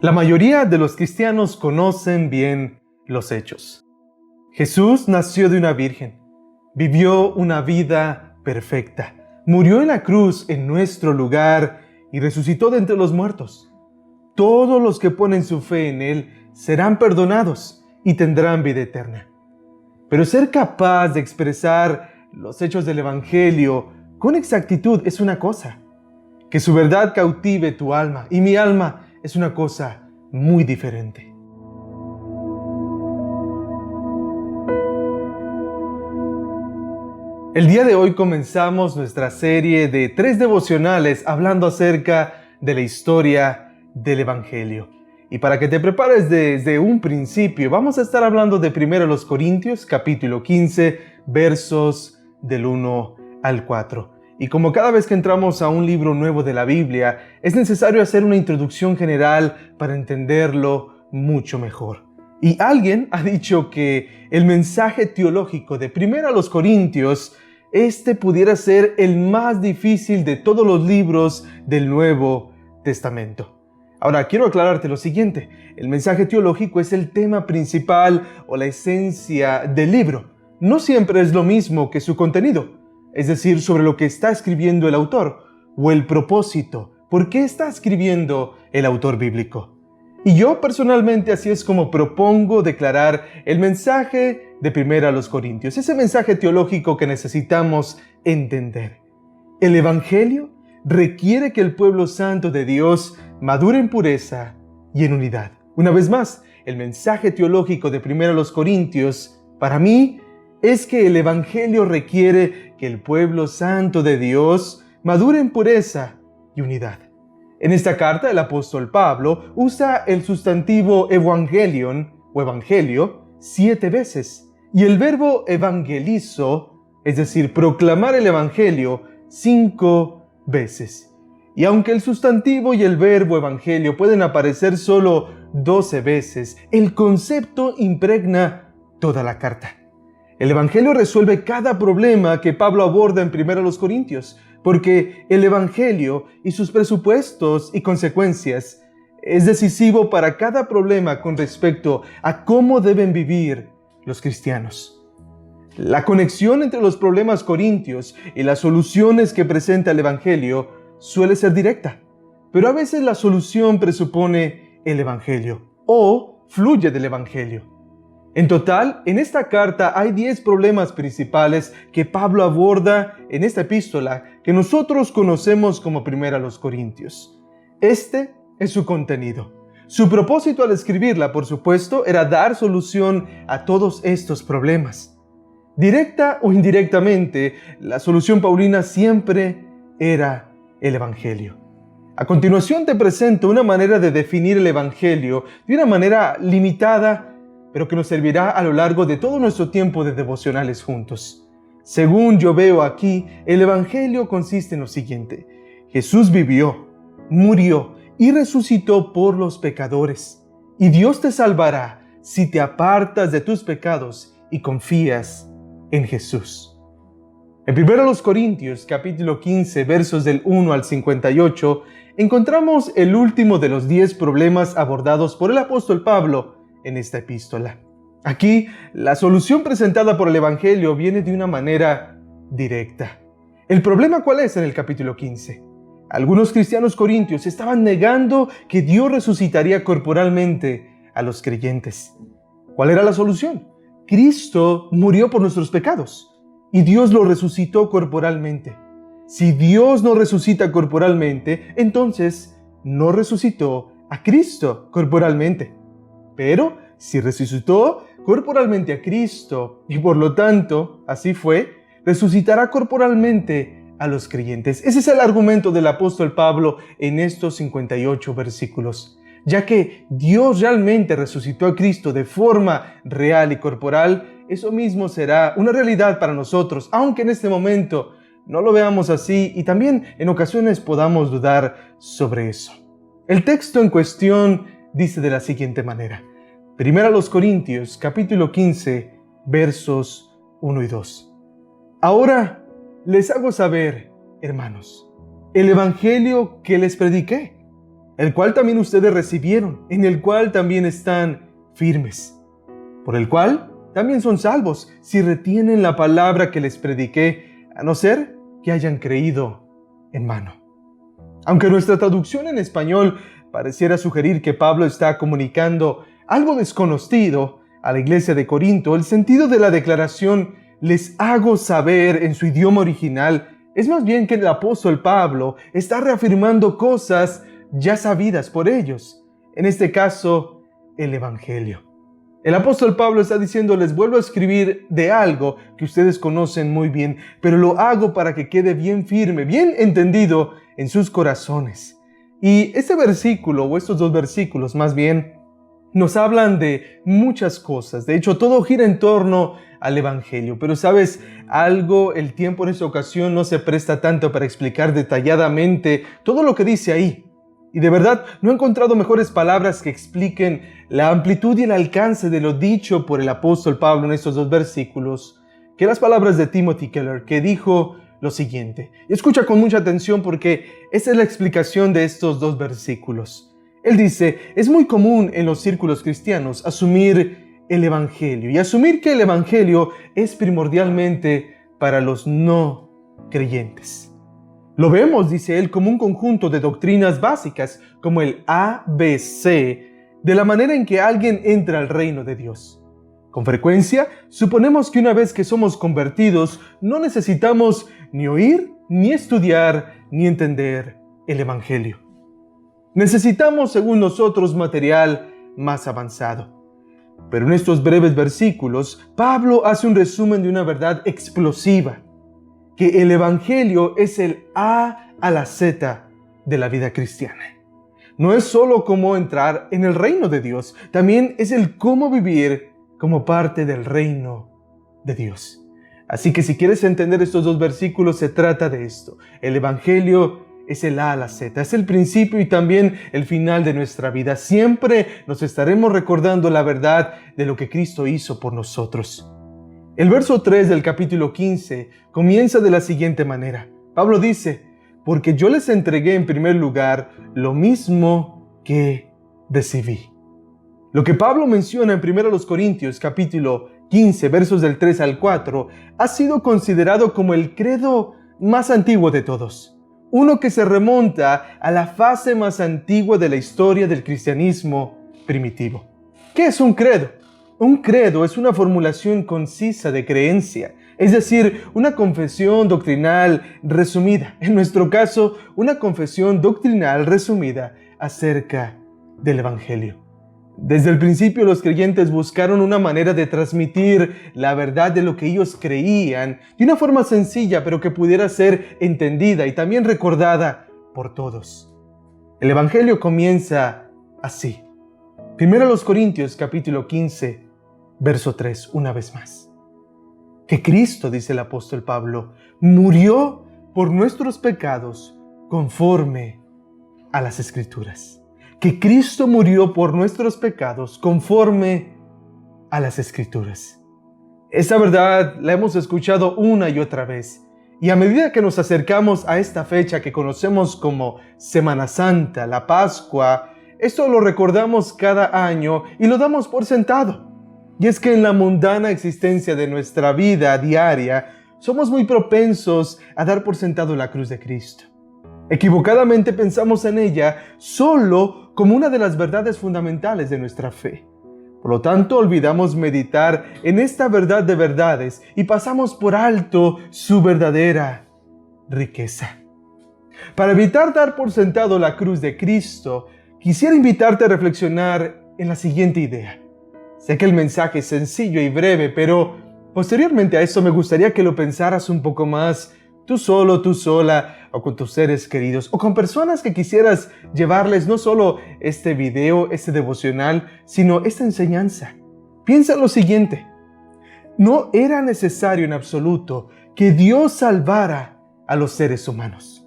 La mayoría de los cristianos conocen bien los hechos. Jesús nació de una virgen, vivió una vida perfecta, murió en la cruz en nuestro lugar y resucitó de entre los muertos. Todos los que ponen su fe en Él serán perdonados y tendrán vida eterna. Pero ser capaz de expresar los hechos del Evangelio con exactitud es una cosa. Que su verdad cautive tu alma y mi alma es una cosa muy diferente. El día de hoy comenzamos nuestra serie de 3 devocionales hablando acerca de la historia del Evangelio. Y para que te prepares desde un principio, vamos a estar hablando de 1 Corintios, capítulo 15, versos del 1 al 4. Y como cada vez que entramos a un libro nuevo de la Biblia, es necesario hacer una introducción general para entenderlo mucho mejor. Y alguien ha dicho que el mensaje teológico de 1 Corintios, pudiera ser el más difícil de todos los libros del Nuevo Testamento. Ahora, quiero aclararte lo siguiente. El mensaje teológico es el tema principal o la esencia del libro. No siempre es lo mismo que su contenido. Es decir, sobre lo que está escribiendo el autor, o el propósito, ¿por qué está escribiendo el autor bíblico? Y yo personalmente así es como propongo declarar el mensaje de 1 Corintios, ese mensaje teológico que necesitamos entender. El Evangelio requiere que el pueblo santo de Dios madure en pureza y en unidad. Una vez más, el mensaje teológico de 1 Corintios, para mí, es que el Evangelio requiere que el pueblo santo de Dios madure en pureza y unidad. En esta carta, el apóstol Pablo usa el sustantivo evangelion o evangelio 7 veces y el verbo evangelizo, es decir, proclamar el evangelio, 5 veces. Y aunque el sustantivo y el verbo evangelio pueden aparecer solo 12 veces, el concepto impregna toda la carta. El Evangelio resuelve cada problema que Pablo aborda en 1 Corintios, porque el Evangelio y sus presupuestos y consecuencias es decisivo para cada problema con respecto a cómo deben vivir los cristianos. La conexión entre los problemas corintios y las soluciones que presenta el Evangelio suele ser directa, pero a veces la solución presupone el Evangelio o fluye del Evangelio. En total, en esta carta hay 10 problemas principales que Pablo aborda en esta epístola que nosotros conocemos como 1 Corintios. Este es su contenido. Su propósito al escribirla, por supuesto, era dar solución a todos estos problemas. Directa o indirectamente, la solución paulina siempre era el Evangelio. A continuación te presento una manera de definir el Evangelio de una manera limitada, pero que nos servirá a lo largo de todo nuestro tiempo de devocionales juntos. Según yo veo aquí, el Evangelio consiste en lo siguiente: Jesús vivió, murió y resucitó por los pecadores, y Dios te salvará si te apartas de tus pecados y confías en Jesús. En 1 Corintios, capítulo 15, versos del 1 al 58, encontramos el último de los 10 problemas abordados por el apóstol Pablo en esta epístola. Aquí, la solución presentada por el Evangelio viene de una manera directa. ¿El problema cuál es en el capítulo 15? Algunos cristianos corintios estaban negando que Dios resucitaría corporalmente a los creyentes. ¿Cuál era la solución? Cristo murió por nuestros pecados y Dios lo resucitó corporalmente. Si Dios no resucita corporalmente, entonces no resucitó a Cristo corporalmente. Pero si resucitó corporalmente a Cristo y por lo tanto, así fue, resucitará corporalmente a los creyentes. Ese es el argumento del apóstol Pablo en estos 58 versículos. Ya que Dios realmente resucitó a Cristo de forma real y corporal, eso mismo será una realidad para nosotros, aunque en este momento no lo veamos así y también en ocasiones podamos dudar sobre eso. El texto en cuestión dice de la siguiente manera: 1 Corintios, capítulo 15, versos 1 y 2. Ahora les hago saber, hermanos, el evangelio que les prediqué, el cual también ustedes recibieron, en el cual también están firmes, por el cual también son salvos, si retienen la palabra que les prediqué, a no ser que hayan creído en vano. Aunque nuestra traducción en español pareciera sugerir que Pablo está comunicando algo desconocido a la iglesia de Corinto, el sentido de la declaración "les hago saber" en su idioma original es más bien que el apóstol Pablo está reafirmando cosas ya sabidas por ellos, en este caso, el Evangelio. El apóstol Pablo está diciendo: les vuelvo a escribir de algo que ustedes conocen muy bien, pero lo hago para que quede bien firme, bien entendido en sus corazones. Y este versículo, o estos dos versículos más bien, nos hablan de muchas cosas. De hecho, todo gira en torno al Evangelio. Pero ¿sabes algo? El tiempo en esta ocasión no se presta tanto para explicar detalladamente todo lo que dice ahí. Y de verdad, no he encontrado mejores palabras que expliquen la amplitud y el alcance de lo dicho por el apóstol Pablo en estos dos versículos que las palabras de Timothy Keller, que dijo lo siguiente. Y escucha con mucha atención porque esa es la explicación de estos dos versículos. Él dice: es muy común en los círculos cristianos asumir el Evangelio y asumir que el Evangelio es primordialmente para los no creyentes. Lo vemos, dice él, como un conjunto de doctrinas básicas, como el ABC, de la manera en que alguien entra al reino de Dios. Con frecuencia, suponemos que una vez que somos convertidos, no necesitamos ni oír, ni estudiar, ni entender el Evangelio. Necesitamos, según nosotros, material más avanzado. Pero en estos breves versículos, Pablo hace un resumen de una verdad explosiva, que el Evangelio es el A a la Z de la vida cristiana. No es solo cómo entrar en el reino de Dios, también es el cómo vivir como parte del reino de Dios. Así que si quieres entender estos dos versículos, se trata de esto. El Evangelio es el A a la Z, es el principio y también el final de nuestra vida. Siempre nos estaremos recordando la verdad de lo que Cristo hizo por nosotros. El verso 3 del capítulo 15 comienza de la siguiente manera. Pablo dice: porque yo les entregué en primer lugar lo mismo que recibí. Lo que Pablo menciona en 1 Corintios capítulo 15, versos del 3 al 4, ha sido considerado como el credo más antiguo de todos. Uno que se remonta a la fase más antigua de la historia del cristianismo primitivo. ¿Qué es un credo? Un credo es una formulación concisa de creencia, es decir, una confesión doctrinal resumida. En nuestro caso, una confesión doctrinal resumida acerca del Evangelio. Desde el principio, los creyentes buscaron una manera de transmitir la verdad de lo que ellos creían de una forma sencilla, pero que pudiera ser entendida y también recordada por todos. El Evangelio comienza así. 1 Corintios capítulo 15, verso 3, una vez más. Que Cristo, dice el apóstol Pablo, murió por nuestros pecados conforme a las Escrituras. Que Cristo murió por nuestros pecados conforme a las Escrituras. Esa verdad la hemos escuchado una y otra vez. Y a medida que nos acercamos a esta fecha que conocemos como Semana Santa, la Pascua, esto lo recordamos cada año y lo damos por sentado. Y es que en la mundana existencia de nuestra vida diaria, somos muy propensos a dar por sentado la cruz de Cristo. Equivocadamente pensamos en ella solo como una de las verdades fundamentales de nuestra fe. Por lo tanto, olvidamos meditar en esta verdad de verdades y pasamos por alto su verdadera riqueza. Para evitar dar por sentado la cruz de Cristo, quisiera invitarte a reflexionar en la siguiente idea. Sé que el mensaje es sencillo y breve, pero posteriormente a esto me gustaría que lo pensaras un poco más, tú solo, tú sola, o con tus seres queridos, o con personas que quisieras llevarles no solo este video, este devocional, sino esta enseñanza. Piensa lo siguiente: no era necesario en absoluto que Dios salvara a los seres humanos.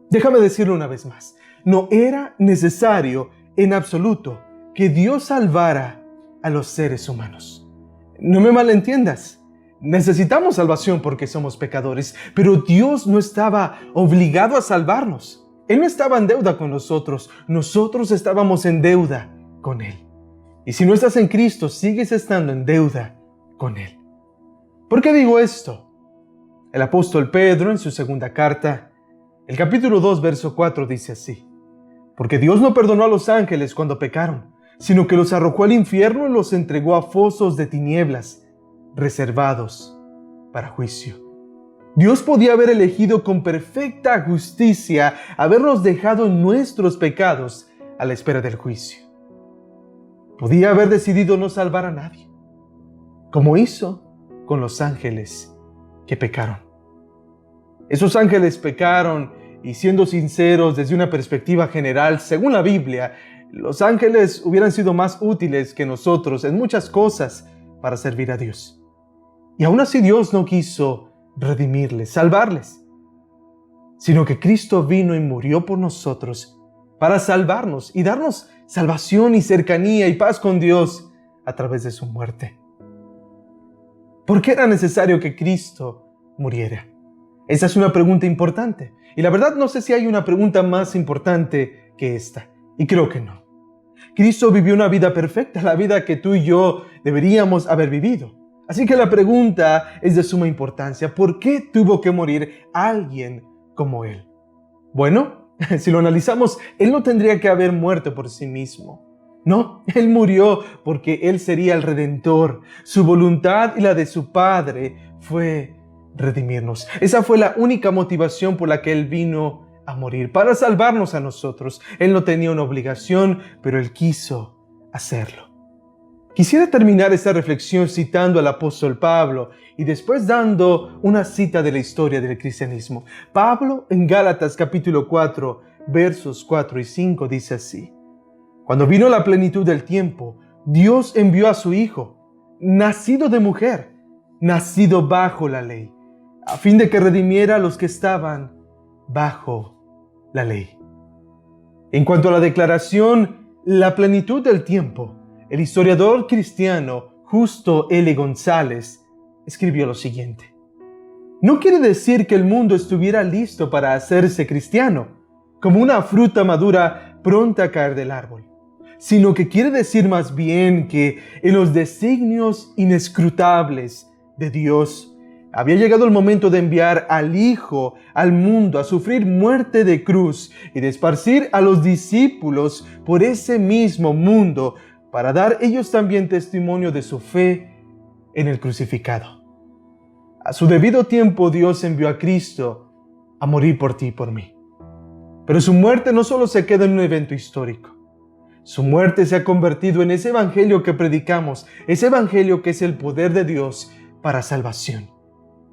Déjame decirlo una vez más. No era necesario en absoluto que Dios salvara a los seres humanos. No me malentiendas. Necesitamos salvación porque somos pecadores, pero Dios no estaba obligado a salvarnos. Él no estaba en deuda con nosotros estábamos en deuda con Él. Y si no estás en Cristo, sigues estando en deuda con Él. ¿Por qué digo esto? El apóstol Pedro, en su segunda carta, el capítulo 2, verso 4, dice así: porque Dios no perdonó a los ángeles cuando pecaron, sino que los arrojó al infierno y los entregó a fosos de tinieblas, reservados para juicio. Dios podía haber elegido con perfecta justicia habernos dejado nuestros pecados a la espera del juicio. Podía haber decidido no salvar a nadie, como hizo con los ángeles que pecaron. Esos ángeles pecaron y, siendo sinceros desde una perspectiva general, según la Biblia, los ángeles hubieran sido más útiles que nosotros en muchas cosas para servir a Dios. Y aún así Dios no quiso redimirles, salvarles, sino que Cristo vino y murió por nosotros para salvarnos y darnos salvación y cercanía y paz con Dios a través de su muerte. ¿Por qué era necesario que Cristo muriera? Esa es una pregunta importante. Y la verdad no sé si hay una pregunta más importante que esta. Y creo que no. Cristo vivió una vida perfecta, la vida que tú y yo deberíamos haber vivido. Así que la pregunta es de suma importancia. ¿Por qué tuvo que morir alguien como Él? Bueno, si lo analizamos, Él no tendría que haber muerto por sí mismo. No, Él murió porque Él sería el Redentor. Su voluntad y la de su Padre fue redimirnos. Esa fue la única motivación por la que Él vino a morir, para salvarnos a nosotros. Él no tenía una obligación, pero Él quiso hacerlo. Quisiera terminar esta reflexión citando al apóstol Pablo y después dando una cita de la historia del cristianismo. Pablo en Gálatas capítulo 4, versos 4 y 5 dice así: cuando vino la plenitud del tiempo, Dios envió a su Hijo, nacido de mujer, nacido bajo la ley, a fin de que redimiera a los que estaban bajo la ley. En cuanto a la declaración, la plenitud del tiempo, el historiador cristiano Justo L. González escribió lo siguiente: no quiere decir que el mundo estuviera listo para hacerse cristiano, como una fruta madura pronta a caer del árbol, sino que quiere decir más bien que en los designios inescrutables de Dios había llegado el momento de enviar al Hijo al mundo a sufrir muerte de cruz y de esparcir a los discípulos por ese mismo mundo para dar ellos también testimonio de su fe en el crucificado. A su debido tiempo Dios envió a Cristo a morir por ti y por mí. Pero su muerte no solo se queda en un evento histórico. Su muerte se ha convertido en ese evangelio que predicamos, ese evangelio que es el poder de Dios para salvación.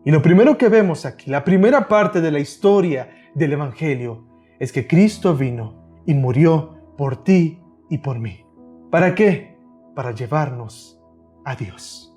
Y lo primero que vemos aquí, la primera parte de la historia del evangelio, es que Cristo vino y murió por ti y por mí. ¿Para qué? Para llevarnos a Dios.